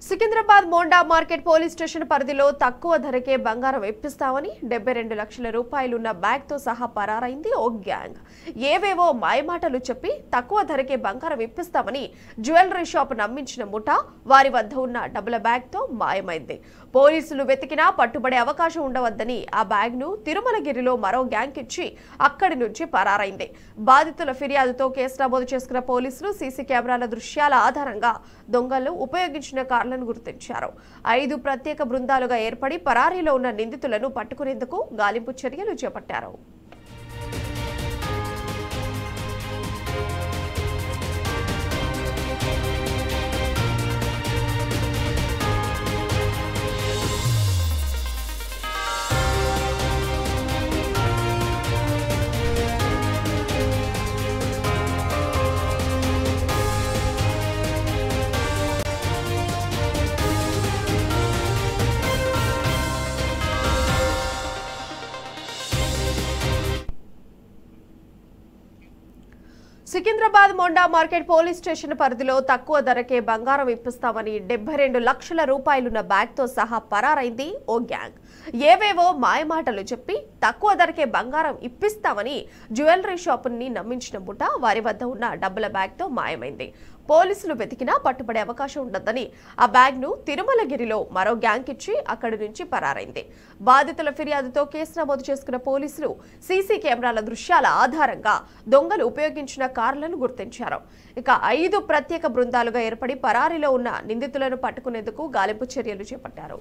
Secunderabad Monda market police station పరిధిలో తక్కువ ధరకే బంగారం ఇప్పిస్తామని 72 లక్షల రూపాయలున్న బ్యాగ్ తో సహా పరారైంది ఓ గ్యాంగ్. ఏవేవో మాయమాటలు చెప్పి తక్కువ ధరకే బంగారం ఇప్పిస్తామని జ్యువెలరీ షాప్ నమ్మించిన ముఠా వారి వద్ద ఉన్న డబ్బుల బ్యాగ్ తో మాయమైంది. పోలీసులు వెతికినా పట్టుబడే అవకాశం ఉండవద్దని ఆ బ్యాగ్ ను తిరుమలగిరిలో మరో గ్యాంగ్ ఇచ్చి అక్కడి నుంచి పరారైంది. బాధితుల ఫిర్యాదుతో కేసు నమోదు చేసుకున్న పోలీసులు సీసీ కెమెరాల దృశ్యాల ఆధారంగా దొంగలు ఉపయోగించిన కార్లను గుర్తించారు. 5 ప్రత్యేక బృందాలుగా ఏర్పడి పరారీలో ఉన్న నిందితులను పట్టుకునేందుకు గాలింపు చర్యలు చేపట్టారు. Secunderabad Monda market police station పరిధిలో తక్కువ ధరకే బంగారం ఇప్పిస్తామని 72 లక్షల రూపాయలున్న బ్యాగ్ తో సహా పరారైంది ఓ గ్యాంగ్. ఏవేవో మాయమాటలు చెప్పి తక్కువ ధరకే బంగారం ఇప్పిస్తామని జ్యువెలరీ షాపుని నమ్మించిన ముఠా వారి వద్ద ఉన్న డబ్బుల బ్యాగ్ తో మాయమైంది. పోలీసులు వెతికినా పట్టుబడే అవకాశం ఉండదని ఆ బ్యాగ్ ను తిరుమలగిరిలో మరో గ్యాంగ్ ఇచ్చి అక్కడి నుంచి పరారైంది. బాధితుల ఫిర్యాదుతో కేసు నమోదు చేసుకున్న పోలీసులు సీసీ కెమెరాల దృశ్యాల ఆధారంగా దొంగలు ఉపయోగించిన కార్లను గుర్తించారు. ఇక 5 ప్రత్యేక బృందాలుగా ఏర్పడి పరారీలో ఉన్న నిందితులను పట్టుకునేందుకు గాలింపు చర్యలు చేపట్టారు.